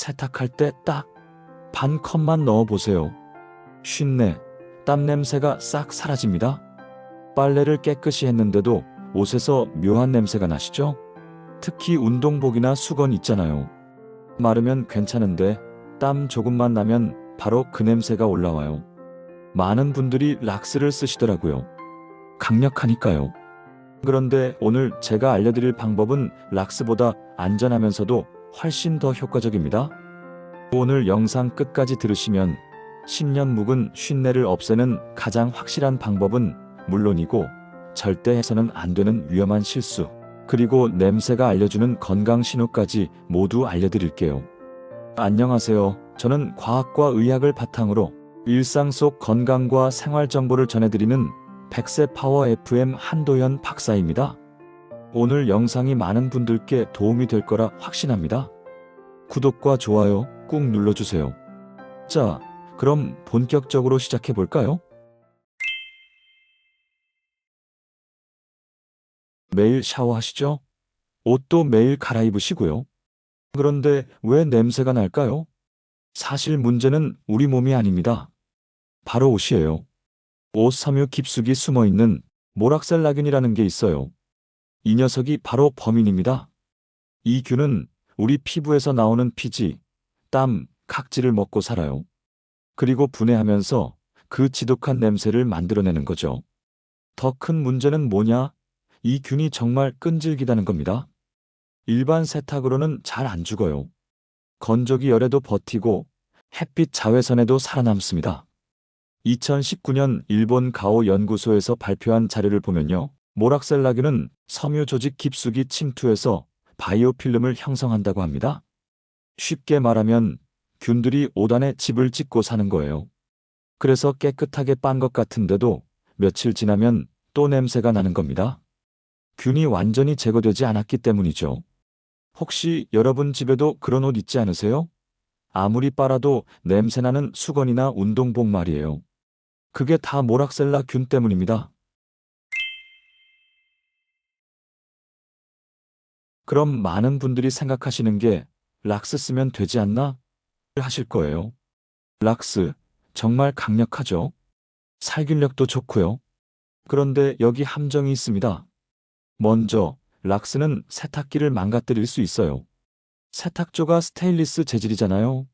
세탁할 때 딱 반 컵만 넣어보세요. 쉰내, 땀 냄새가 싹 사라집니다. 빨래를 깨끗이 했는데도 옷에서 묘한 냄새가 나시죠? 특히 운동복이나 수건 있잖아요. 마르면 괜찮은데 땀 조금만 나면 바로 그 냄새가 올라와요. 많은 분들이 락스를 쓰시더라고요. 강력하니까요. 그런데 오늘 제가 알려드릴 방법은 락스보다 안전하면서도 훨씬 더 효과적입니다. 오늘 영상 끝까지 들으시면 10년 묵은 쉰내를 없애는 가장 확실한 방법은 물론이고 절대 해서는 안 되는 위험한 실수, 그리고 냄새가 알려주는 건강 신호까지 모두 알려드릴게요. 안녕하세요. 저는 과학과 의학을 바탕으로 일상 속 건강과 생활 정보를 전해드리는 100세 파워 FM 한도현 박사입니다. 오늘 영상이 많은 분들께 도움이 될 거라 확신합니다. 구독과 좋아요 꾹 눌러주세요. 자, 그럼 본격적으로 시작해 볼까요? 매일 샤워하시죠? 옷도 매일 갈아입으시고요. 그런데 왜 냄새가 날까요? 사실 문제는 우리 몸이 아닙니다. 바로 옷이에요. 옷 섬유 깊숙이 숨어있는 모락셀라균이라는 게 있어요. 이 녀석이 바로 범인입니다. 이 균은 우리 피부에서 나오는 피지, 땀, 각질을 먹고 살아요. 그리고 분해하면서 그 지독한 냄새를 만들어내는 거죠. 더 큰 문제는 뭐냐? 이 균이 정말 끈질기다는 겁니다. 일반 세탁으로는 잘 안 죽어요. 건조기 열에도 버티고 햇빛 자외선에도 살아남습니다. 2019년 일본 가오 연구소에서 발표한 자료를 보면요. 모락셀라균은 섬유 조직 깊숙이 침투해서 바이오필름을 형성한다고 합니다. 쉽게 말하면 균들이 옷 안에 집을 짓고 사는 거예요. 그래서 깨끗하게 빤 것 같은데도 며칠 지나면 또 냄새가 나는 겁니다. 균이 완전히 제거되지 않았기 때문이죠. 혹시 여러분 집에도 그런 옷 있지 않으세요? 아무리 빨아도 냄새나는 수건이나 운동복 말이에요. 그게 다 모락셀라 균 때문입니다. 그럼 많은 분들이 생각하시는 게 락스 쓰면 되지 않나? 하실 거예요. 락스, 정말 강력하죠? 살균력도 좋고요. 그런데 여기 함정이 있습니다. 먼저, 락스는 세탁기를 망가뜨릴 수 있어요. 세탁조가 스테인리스 재질이잖아요.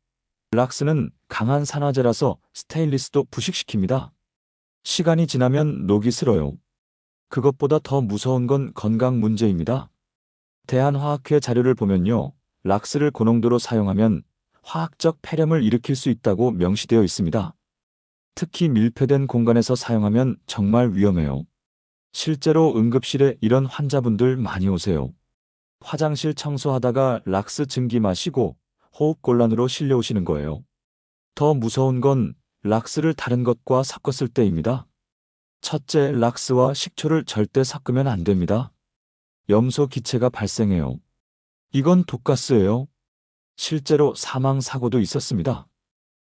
락스는 강한 산화제라서 스테인리스도 부식시킵니다. 시간이 지나면 녹이 슬어요. 그것보다 더 무서운 건 건강 문제입니다. 대한화학회 자료를 보면요. 락스를 고농도로 사용하면 화학적 폐렴을 일으킬 수 있다고 명시되어 있습니다. 특히 밀폐된 공간에서 사용하면 정말 위험해요. 실제로 응급실에 이런 환자분들 많이 오세요. 화장실 청소하다가 락스 증기 마시고 호흡곤란으로 실려오시는 거예요. 더 무서운 건 락스를 다른 것과 섞었을 때입니다. 첫째, 락스와 식초를 절대 섞으면 안 됩니다. 염소 기체가 발생해요. 이건 독가스예요. 실제로 사망 사고도 있었습니다.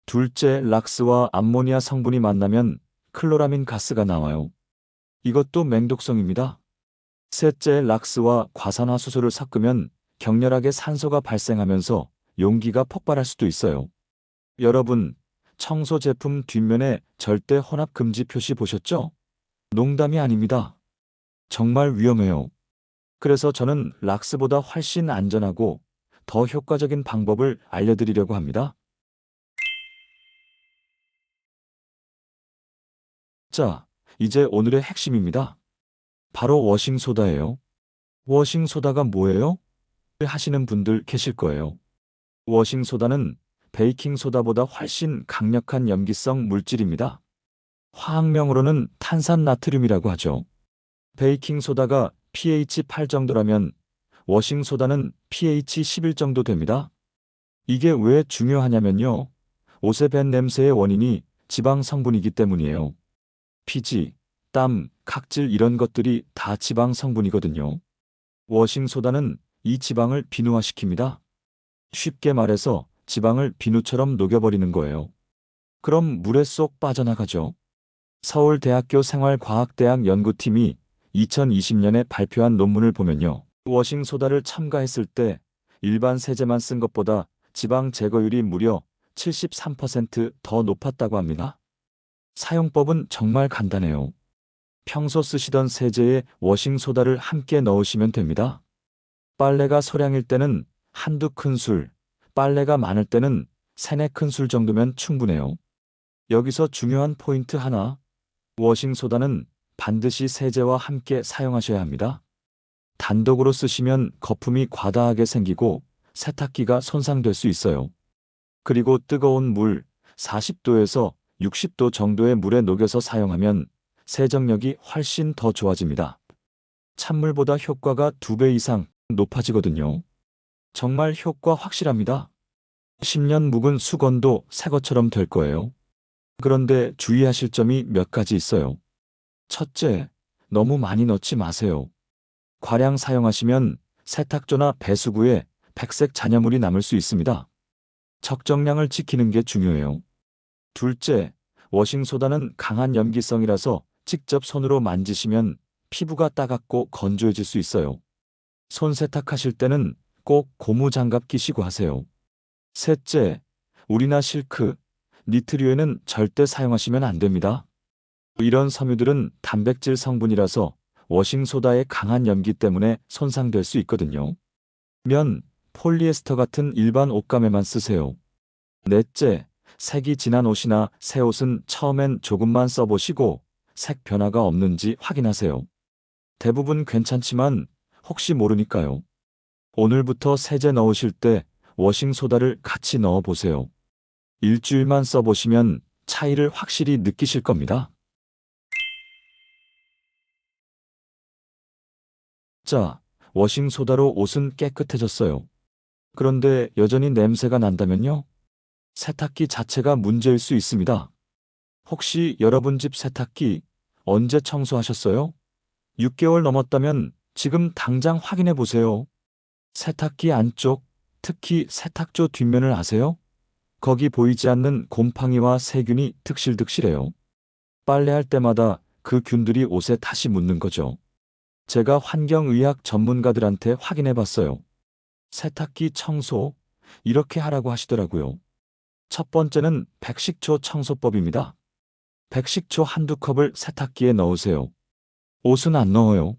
둘째, 락스와 암모니아 성분이 만나면 클로라민 가스가 나와요. 이것도 맹독성입니다. 셋째, 락스와 과산화수소를 섞으면 격렬하게 산소가 발생하면서 용기가 폭발할 수도 있어요. 여러분, 청소 제품 뒷면에 절대 혼합 금지 표시 보셨죠? 농담이 아닙니다. 정말 위험해요. 그래서 저는 락스보다 훨씬 안전하고 더 효과적인 방법을 알려드리려고 합니다. 자, 이제 오늘의 핵심입니다. 바로 워싱소다예요. 워싱소다가 뭐예요? 하시는 분들 계실 거예요. 워싱소다는 베이킹소다보다 훨씬 강력한 염기성 물질입니다. 화학명으로는 탄산나트륨이라고 하죠. 베이킹소다가 pH 8 정도라면 워싱소다는 pH 11 정도 됩니다. 이게 왜 중요하냐면요. 옷에 밴 냄새의 원인이 지방 성분이기 때문이에요. 피지, 땀, 각질 이런 것들이 다 지방 성분이거든요. 워싱소다는 이 지방을 비누화시킵니다. 쉽게 말해서 지방을 비누처럼 녹여버리는 거예요. 그럼 물에 쏙 빠져나가죠. 서울대학교 생활과학대학 연구팀이 2020년에 발표한 논문을 보면요. 워싱소다를 첨가했을 때 일반 세제만 쓴 것보다 지방 제거율이 무려 73%더 높았다고 합니다. 사용법은 정말 간단해요. 평소 쓰시던 세제에 워싱소다를 함께 넣으시면 됩니다. 빨래가 소량일 때는 한두 큰술, 빨래가 많을 때는 세네 큰술 정도면 충분해요. 여기서 중요한 포인트 하나, 워싱소다는 반드시 세제와 함께 사용하셔야 합니다. 단독으로 쓰시면 거품이 과다하게 생기고 세탁기가 손상될 수 있어요. 그리고 뜨거운 물 40도에서 60도 정도의 물에 녹여서 사용하면 세정력이 훨씬 더 좋아집니다. 찬물보다 효과가 2배 이상 높아지거든요. 정말 효과 확실합니다. 10년 묵은 수건도 새 것처럼 될 거예요. 그런데 주의하실 점이 몇 가지 있어요. 첫째, 너무 많이 넣지 마세요. 과량 사용하시면 세탁조나 배수구에 백색 잔여물이 남을 수 있습니다. 적정량을 지키는 게 중요해요. 둘째, 워싱소다는 강한 염기성이라서 직접 손으로 만지시면 피부가 따갑고 건조해질 수 있어요. 손 세탁하실 때는 꼭 고무장갑 끼시고 하세요. 셋째, 울이나 실크, 니트류에는 절대 사용하시면 안 됩니다. 이런 섬유들은 단백질 성분이라서 워싱소다의 강한 염기 때문에 손상될 수 있거든요. 면, 폴리에스터 같은 일반 옷감에만 쓰세요. 넷째, 색이 진한 옷이나 새 옷은 처음엔 조금만 써보시고 색 변화가 없는지 확인하세요. 대부분 괜찮지만 혹시 모르니까요. 오늘부터 세제 넣으실 때 워싱소다를 같이 넣어보세요. 일주일만 써보시면 차이를 확실히 느끼실 겁니다. 자, 워싱소다로 옷은 깨끗해졌어요. 그런데 여전히 냄새가 난다면요? 세탁기 자체가 문제일 수 있습니다. 혹시 여러분 집 세탁기 언제 청소하셨어요? 6개월 넘었다면 지금 당장 확인해 보세요. 세탁기 안쪽, 특히 세탁조 뒷면을 아세요? 거기 보이지 않는 곰팡이와 세균이 득실득실해요. 빨래할 때마다 그 균들이 옷에 다시 묻는 거죠. 제가 환경의학 전문가들한테 확인해 봤어요. 세탁기 청소, 이렇게 하라고 하시더라고요. 첫 번째는 백식초 청소법입니다. 백식초 한두 컵을 세탁기에 넣으세요. 옷은 안 넣어요.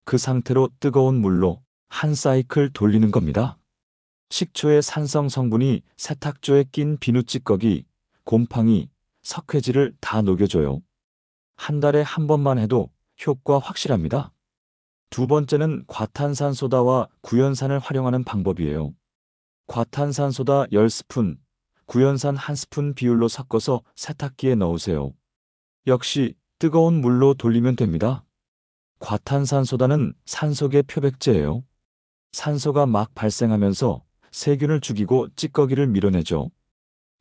그 상태로 뜨거운 물로 한 사이클 돌리는 겁니다. 식초의 산성 성분이 세탁조에 낀 비누 찌꺼기, 곰팡이, 석회질을 다 녹여줘요. 한 달에 한 번만 해도 효과 확실합니다. 두 번째는 과탄산소다와 구연산을 활용하는 방법이에요. 과탄산소다 10스푼, 구연산 1스푼 비율로 섞어서 세탁기에 넣으세요. 역시 뜨거운 물로 돌리면 됩니다. 과탄산소다는 산소계 표백제예요. 산소가 막 발생하면서 세균을 죽이고 찌꺼기를 밀어내죠.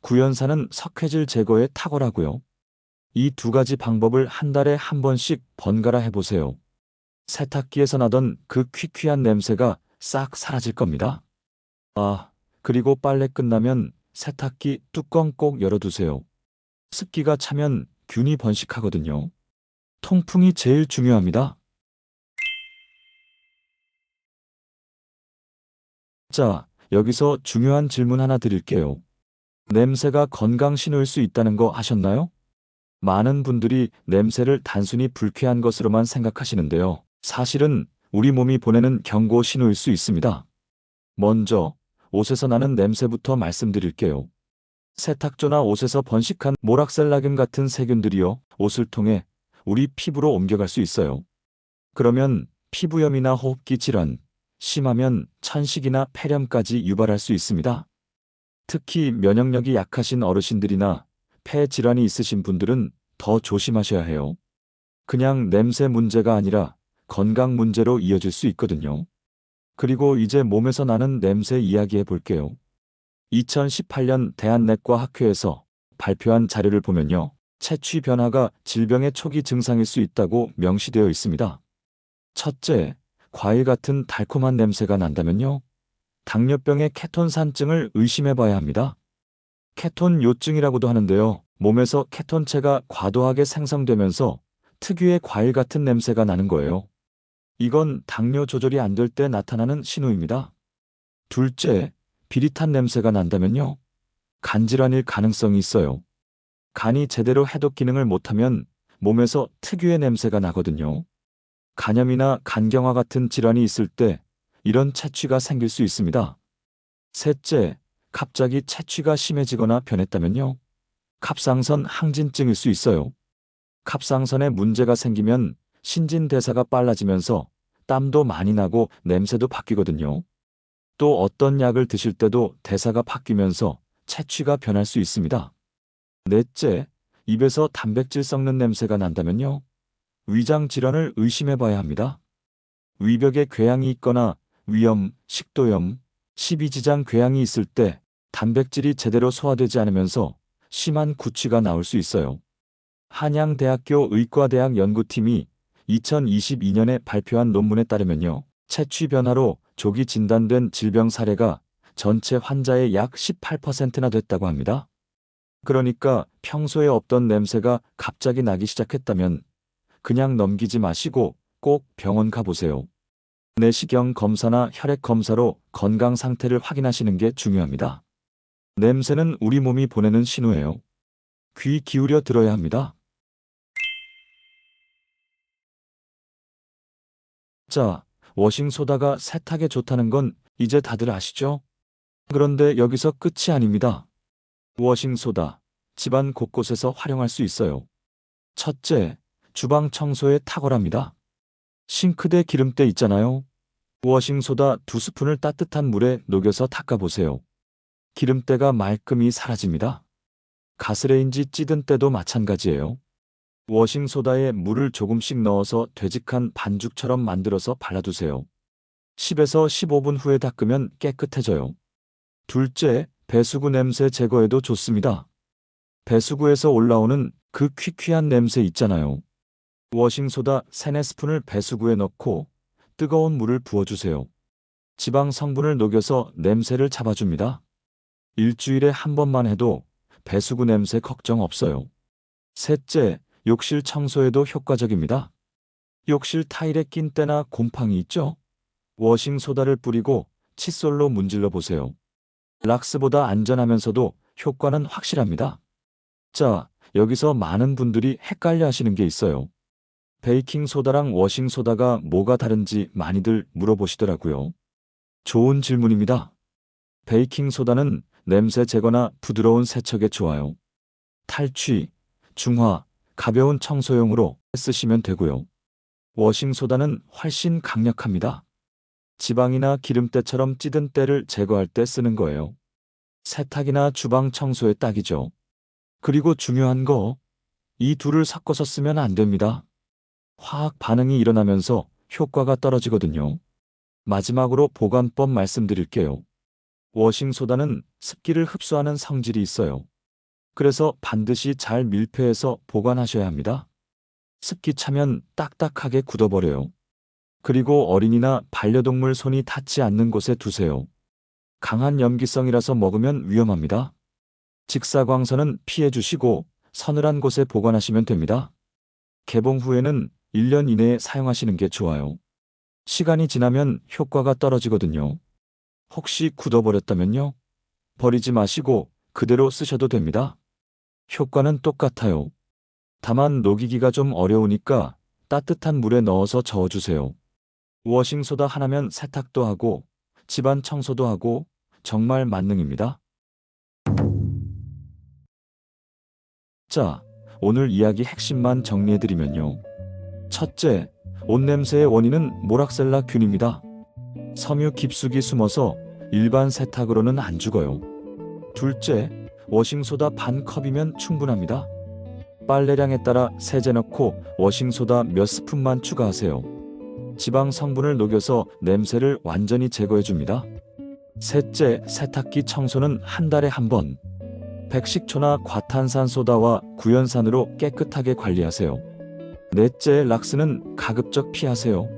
구연산은 석회질 제거에 탁월하고요. 이 두 가지 방법을 한 달에 한 번씩 번갈아 해보세요. 세탁기에서 나던 그 퀴퀴한 냄새가 싹 사라질 겁니다. 아, 그리고 빨래 끝나면 세탁기 뚜껑 꼭 열어두세요. 습기가 차면 균이 번식하거든요. 통풍이 제일 중요합니다. 자, 여기서 중요한 질문 하나 드릴게요. 냄새가 건강 신호일 수 있다는 거 아셨나요? 많은 분들이 냄새를 단순히 불쾌한 것으로만 생각하시는데요. 사실은 우리 몸이 보내는 경고 신호일 수 있습니다. 먼저 옷에서 나는 냄새부터 말씀드릴게요. 세탁조나 옷에서 번식한 모락셀라균 같은 세균들이요, 옷을 통해 우리 피부로 옮겨갈 수 있어요. 그러면 피부염이나 호흡기 질환, 심하면 천식이나 폐렴까지 유발할 수 있습니다. 특히 면역력이 약하신 어르신들이나 폐 질환이 있으신 분들은 더 조심하셔야 해요. 그냥 냄새 문제가 아니라 건강 문제로 이어질 수 있거든요. 그리고 이제 몸에서 나는 냄새 이야기해 볼게요. 2018년 대한내과학회에서 발표한 자료를 보면요. 채취 변화가 질병의 초기 증상일 수 있다고 명시되어 있습니다. 첫째, 과일 같은 달콤한 냄새가 난다면요. 당뇨병의 케톤산증을 의심해 봐야 합니다. 케톤 요증이라고도 하는데요. 몸에서 케톤체가 과도하게 생성되면서 특유의 과일 같은 냄새가 나는 거예요. 이건 당뇨 조절이 안 될 때 나타나는 신호입니다. 둘째, 비릿한 냄새가 난다면요. 간질환일 가능성이 있어요. 간이 제대로 해독 기능을 못하면 몸에서 특유의 냄새가 나거든요. 간염이나 간경화 같은 질환이 있을 때 이런 채취가 생길 수 있습니다. 셋째, 갑자기 채취가 심해지거나 변했다면요. 갑상선 항진증일 수 있어요. 갑상선에 문제가 생기면 신진대사가 빨라지면서 땀도 많이 나고 냄새도 바뀌거든요. 또 어떤 약을 드실 때도 대사가 바뀌면서 채취가 변할 수 있습니다. 넷째, 입에서 단백질 썩는 냄새가 난다면요. 위장 질환을 의심해 봐야 합니다. 위벽에 궤양이 있거나 위염, 식도염, 십이지장 궤양이 있을 때 단백질이 제대로 소화되지 않으면서 심한 구취가 나올 수 있어요. 한양대학교 의과대학 연구팀이 2022년에 발표한 논문에 따르면요. 채취 변화로 조기 진단된 질병 사례가 전체 환자의 약 18%나 됐다고 합니다. 그러니까 평소에 없던 냄새가 갑자기 나기 시작했다면 그냥 넘기지 마시고 꼭 병원 가보세요. 내시경 검사나 혈액 검사로 건강 상태를 확인하시는 게 중요합니다. 냄새는 우리 몸이 보내는 신호예요. 귀 기울여 들어야 합니다. 자, 워싱소다가 세탁에 좋다는 건 이제 다들 아시죠? 그런데 여기서 끝이 아닙니다. 워싱소다, 집안 곳곳에서 활용할 수 있어요. 첫째, 주방 청소에 탁월합니다. 싱크대 기름때 있잖아요. 워싱소다 2스푼을 따뜻한 물에 녹여서 닦아보세요. 기름때가 말끔히 사라집니다. 가스레인지 찌든 때도 마찬가지예요. 워싱소다에 물을 조금씩 넣어서 되직한 반죽처럼 만들어서 발라두세요. 10에서 15분 후에 닦으면 깨끗해져요. 둘째, 배수구 냄새 제거에도 좋습니다. 배수구에서 올라오는 그 퀴퀴한 냄새 있잖아요. 워싱소다 3-4스푼을 배수구에 넣고 뜨거운 물을 부어주세요. 지방 성분을 녹여서 냄새를 잡아줍니다. 일주일에 한 번만 해도 배수구 냄새 걱정 없어요. 셋째, 욕실 청소에도 효과적입니다. 욕실 타일에 낀 때나 곰팡이 있죠? 워싱소다를 뿌리고 칫솔로 문질러 보세요. 락스보다 안전하면서도 효과는 확실합니다. 자, 여기서 많은 분들이 헷갈려 하시는 게 있어요. 베이킹소다랑 워싱소다가 뭐가 다른지 많이들 물어보시더라고요. 좋은 질문입니다. 베이킹소다는 냄새 제거나 부드러운 세척에 좋아요. 탈취, 중화, 가벼운 청소용으로 쓰시면 되고요. 워싱소다는 훨씬 강력합니다. 지방이나 기름때처럼 찌든 때를 제거할 때 쓰는 거예요. 세탁이나 주방 청소에 딱이죠. 그리고 중요한 거, 이 둘을 섞어서 쓰면 안 됩니다. 화학 반응이 일어나면서 효과가 떨어지거든요. 마지막으로 보관법 말씀드릴게요. 워싱소다는 습기를 흡수하는 성질이 있어요. 그래서 반드시 잘 밀폐해서 보관하셔야 합니다. 습기 차면 딱딱하게 굳어버려요. 그리고 어린이나 반려동물 손이 닿지 않는 곳에 두세요. 강한 염기성이라서 먹으면 위험합니다. 직사광선은 피해 주시고 서늘한 곳에 보관하시면 됩니다. 개봉 후에는 1년 이내에 사용하시는 게 좋아요. 시간이 지나면 효과가 떨어지거든요. 혹시 굳어버렸다면요? 버리지 마시고 그대로 쓰셔도 됩니다. 효과는 똑같아요. 다만 녹이기가 좀 어려우니까 따뜻한 물에 넣어서 저어주세요. 워싱소다 하나면 세탁도 하고 집안 청소도 하고 정말 만능입니다. 자, 오늘 이야기 핵심만 정리해드리면요. 첫째, 옷냄새의 원인은 모락셀라 균입니다. 섬유 깊숙이 숨어서 일반 세탁으로는 안 죽어요. 둘째, 워싱소다 반 컵이면 충분합니다. 빨래량에 따라 세제 넣고 워싱소다 몇 스푼만 추가하세요. 지방 성분을 녹여서 냄새를 완전히 제거해줍니다. 셋째, 세탁기 청소는 한 달에 한 번. 백식초나 과탄산소다와 구연산으로 깨끗하게 관리하세요. 넷째, 락스는 가급적 피하세요.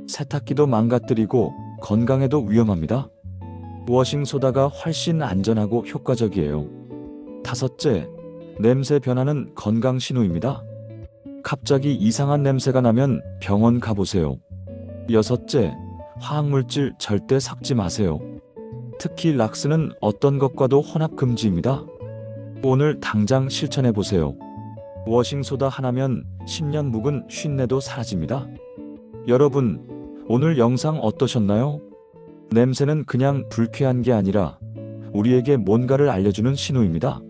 세탁기도 망가뜨리고 건강에도 위험합니다. 워싱소다가 훨씬 안전하고 효과적이에요. 다섯째, 냄새 변화는 건강 신호입니다. 갑자기 이상한 냄새가 나면 병원 가보세요. 여섯째, 화학물질 절대 섞지 마세요. 특히 락스는 어떤 것과도 혼합 금지입니다. 오늘 당장 실천해 보세요. 워싱소다 하나면 10년 묵은 쉰내도 사라집니다. 여러분, 오늘 영상 어떠셨나요? 냄새는 그냥 불쾌한 게 아니라 우리에게 뭔가를 알려주는 신호입니다.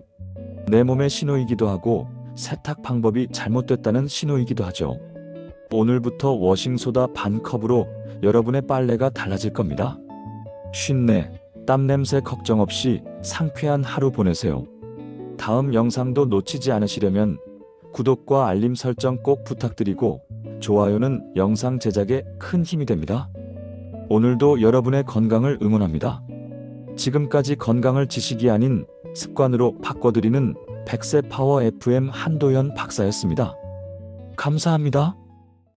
내 몸의 신호이기도 하고 세탁 방법이 잘못됐다는 신호이기도 하죠. 오늘부터 워싱소다 반 컵으로 여러분의 빨래가 달라질 겁니다. 쉰내, 땀냄새 걱정 없이 상쾌한 하루 보내세요. 다음 영상도 놓치지 않으시려면 구독과 알림 설정 꼭 부탁드리고 좋아요는 영상 제작에 큰 힘이 됩니다. 오늘도 여러분의 건강을 응원합니다. 지금까지 건강을 지식이 아닌 습관으로 바꿔드리는 100세 파워 FM 한도연 박사였습니다. 감사합니다.